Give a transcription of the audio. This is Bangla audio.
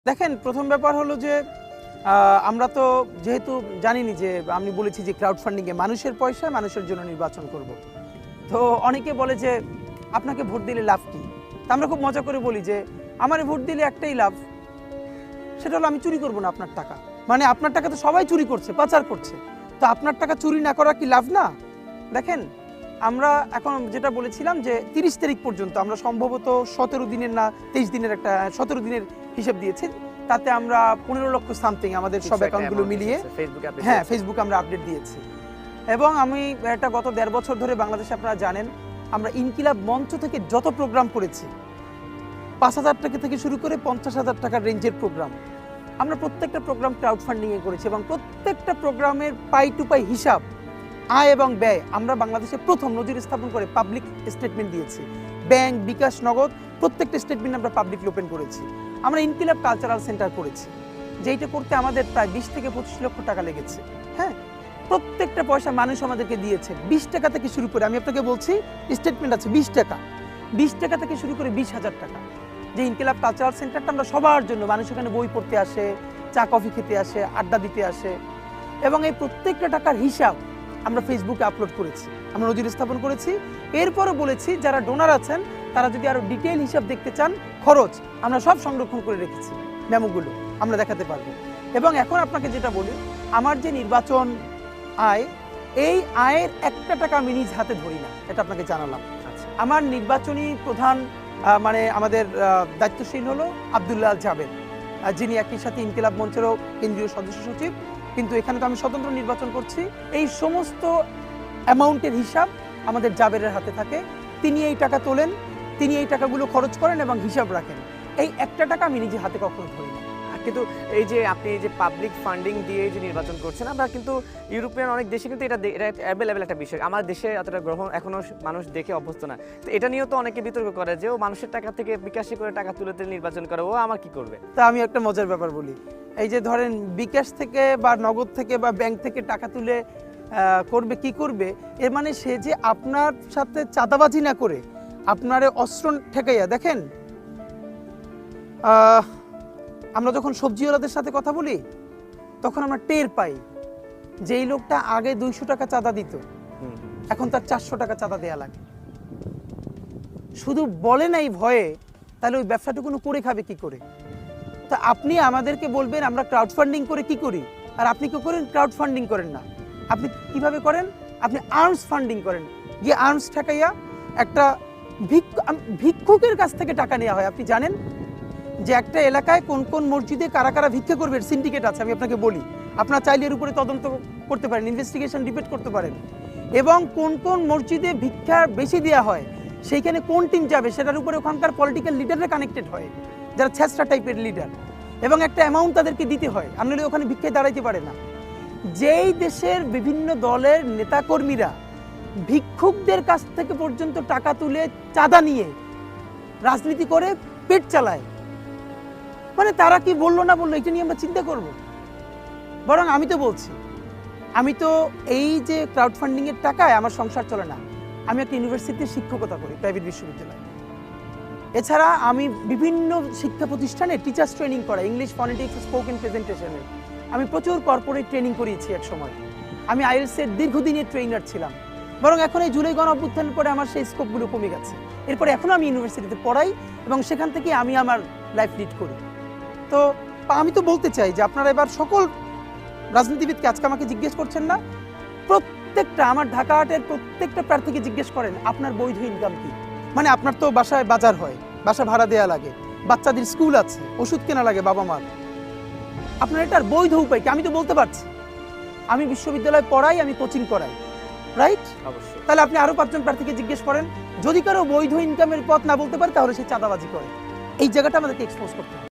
দেখেন, প্রথম ব্যাপার হলো যে আমরা তো যেহেতু জানিনি যে আমি বলেছি যে ক্রাউড ফান্ডিংয়ে মানুষের পয়সায় মানুষের জন্য নির্বাচন করব। তো অনেকে বলে যে আপনাকে ভোট দিলে লাভ কি? তা আমরা খুব মজা করে বলি যে আমারে ভোট দিলে একটাই লাভ, সেটা হলো আমি চুরি করব না আপনার টাকা। মানে আপনার টাকা তো সবাই চুরি করছে, পাচার করছে, তো আপনার টাকা চুরি না করা কি লাভ না? দেখেন, আমরা এখন যেটা বলেছিলাম যে 30 তারিখ পর্যন্ত আমরা সম্ভবত 17 দিনের না 23 দিনের একটা 17 দিনের হিসাব দিয়েছি। তাতে আমরা 15 লক্ষ সামথিং আমাদের সব অ্যাকাউন্টগুলো মিলিয়ে ফেসবুকে আমরা আপডেট দিয়েছি। এবং আমি এটা গত 1.5 বছর ধরে বাংলাদেশে আপনারা জানেন আমরা ইনকিলাব মঞ্চ থেকে যত প্রোগ্রাম করেছি, 5,000 টাকা থেকে শুরু করে 50,000 টাকার রেঞ্জের প্রোগ্রাম, আমরা প্রত্যেকটা প্রোগ্রাম ক্রাউড ফান্ডিংয়ে করেছি এবং প্রত্যেকটা প্রোগ্রামের পাই টু পাই হিসাব, আয় এবং ব্যয় আমরা বাংলাদেশে প্রথম নজির স্থাপন করে পাবলিক স্টেটমেন্ট দিয়েছি। ব্যাংক, বিকাশ, নগদ প্রত্যেকটা স্টেটমেন্ট আমরা পাবলিক ওপেন করেছি। আমরা ইনকিলাব কালচারাল সেন্টার করেছি, যেইটা করতে আমাদের প্রায় 20 থেকে 25 লক্ষ টাকা লেগেছে। হ্যাঁ, প্রত্যেকটা পয়সা মানুষ আমাদেরকে দিয়েছে। 20 টাকা থেকে শুরু করে, আমি আপনাকে বলছি স্টেটমেন্ট আছে 20 টাকা থেকে শুরু করে 20,000 টাকা। যে ইনকিলাব কালচারাল সেন্টারটা আমরা সবার জন্য, মানুষ এখানে বই পড়তে আসে, চা কফি খেতে আসে, আড্ডা দিতে আসে, এবং এই প্রত্যেকটা টাকার হিসাব আমরা ফেসবুকে আপলোড করেছি, আমরা নজির স্থাপন করেছি। এরপরও বলেছি যারা ডোনার আছেন তারা যদি আরো ডিটেইল হিসাব দেখতে চান, খরচ আমরা সব সংরক্ষণ করে রেখেছি, মেমোগুলো আমরা দেখাতে পারবো। এবং এখন আপনাকে যেটা বলি, আমার যে নির্বাচন আয়, এই আয়ের একটা টাকা আমি নিজ হাতে ধরি না, এটা আপনাকে জানালাম। আমার নির্বাচনী প্রধান মানে আমাদের দায়িত্বশীল হলো আব্দুল্লাহ জাবেদ, যিনি একই সাথে ইনকিলাব মঞ্চেরও কেন্দ্রীয় সদস্য সচিব, কিন্তু এখানে তো আমি স্বতন্ত্র নির্বাচন করছি। এই সমস্ত অ্যামাউন্টের হিসাব আমাদের জাবেরের হাতে থাকে। তিনি এই টাকা তোলেন, তিনি এই টাকাগুলো খরচ করেন এবং হিসাব রাখেন। এই একটা টাকা আমি নিজে হাতে কখনো ধরি না। কিন্তু এই যে আপনি এই যে পাবলিক ফান্ডিং দিয়ে যে নির্বাচন করছেন, আমরা কিন্তু ইউরোপিয়ান অনেক দেশে কিন্তু এটা অ্যাভেলেবেল একটা বিষয়, আমার দেশে এতটা গ্রহণ এখনো মানুষ দেখে অভ্যস্ত না। তো এটা নিয়েও তো অনেকে বিতর্ক করে যে ও মানুষের টাকা থেকে বিকাশে করে টাকা তুলে নির্বাচন করে, ও আমার কি করবে? তা আমি একটা মজার ব্যাপার বলি, এই যে ধরেন বিকাশ থেকে বা নগদ থেকে বা ব্যাংক থেকে টাকা তুলে করবে, কি করবে? এর মানে সে যে আপনার সাথে চাঁদাবাজি না করে আপনার অস্ত্র ঠেকাইয়া, দেখেন আমরা যখন সবজিওয়ালাদের সাথে কথা বলি তখন আমরা টের পাই যে এই লোকটা আগে 200 টাকা চাঁদা দিত, এখন তার 400 টাকা চাঁদা দেয়া লাগে। শুধু বলে নাই ভয়ে, তাহলে ওই ব্যবসাটুকু করে খাবে কি করে? তো আপনি আমাদেরকে বলবেন আমরা ক্রাউড ফান্ডিং করে কি করি, আর আপনি কি করেন? ক্রাউড ফান্ডিং করেন না। আপনি কিভাবে করেন? আপনি আর্মস ফান্ডিং করেন, গিয়ে আর্মস ঠেকাইয়া একটা ভিক্ষুকের কাছ থেকে টাকা নেওয়া হয়। আপনি জানেন যে একটা এলাকায় কোন কোন মসজিদে কারা কারা ভিক্ষা করবে, সিন্ডিকেট আছে, আমি আপনাকে বলি। আপনারা চাইলে এর উপরে তদন্ত করতে পারেন, ইনভেস্টিগেশন ডিবেট করতে পারেন। এবং কোন কোন মসজিদে ভিক্ষা বেশি দেওয়া হয়, সেইখানে কোন টিম যাবে সেটার উপরে ওখানকার পলিটিক্যাল লিডাররা কানেক্টেড হয়, যারা ছেঁচড়া টাইপের লিডার, এবং একটা অ্যামাউন্ট তাদেরকে দিতে হয়, আমলে ওখানে ভিক্ষায় দাঁড়াইতে পারে না। যেই দেশের বিভিন্ন দলের নেতাকর্মীরা ভিক্ষুকদের কাছ থেকে পর্যন্ত টাকা তুলে চাঁদা নিয়ে রাজনীতি করে পেট চালায়, মানে তারা কি বললো না বললো এটা নিয়ে আমরা চিন্তা করব? বরং আমি তো বলছি, আমি তো এই যে ক্রাউড ফান্ডিং এর টাকায় আমার সংসার চলে না। আমি একটা ইউনিভার্সিটিতে শিক্ষকতা করি, প্রাইভেট বিশ্ববিদ্যালয়। এছাড়া আমি বিভিন্ন শিক্ষা প্রতিষ্ঠানে টিচার্স ট্রেনিং করা, ইংলিশ, ফনেটিক্স, স্পোকেন, প্রেজেন্টেশনের আমি প্রচুর কর্পোরেট ট্রেনিং করিয়েছি এক সময়। আমি আইএলটিএস এর দীর্ঘদিনের ট্রেনার ছিলাম। বরং এখন এই জুলাই গণ অভ্যুত্থানের পরে আমার সেই স্কোপগুলো কমে গেছে। এরপরে এখন আমি ইউনিভার্সিটিতে পড়াই এবং সেখান থেকে আমি আমার লাইফ লিড করি। তো আমি তো বলতে চাই যে আপনারা এবার সকল রাজনীতিবিদকে, আজকে আমাকে জিজ্ঞেস করছেন না, প্রত্যেকটা আমার ঢাকা হাটের প্রত্যেকটা প্রার্থীকে জিজ্ঞেস করেন আপনার বৈধ ইনকাম কি? মানে আপনার তো বাসায় বাজার হয়, বাসা ভাড়া দেয়া লাগে, বাচ্চাদের স্কুল আছে, ওষুধ কেনা লাগে বাবা মার, আপনার এটার বৈধ উপায় কি? আমি তো বলতে পারছি, আমি বিশ্ববিদ্যালয়ে পড়াই, আমি কোচিং করাই, রাইট? অবশ্যই। তাহলে আপনি আরো 5 জন প্রার্থীকে জিজ্ঞেস করেন, যদি কারো বৈধ ইনকামের পথ না বলতে পারে তাহলে সে চাঁদাবাজি করে। এই জায়গাটা আমাদেরকে এক্সপোজ করতে হবে।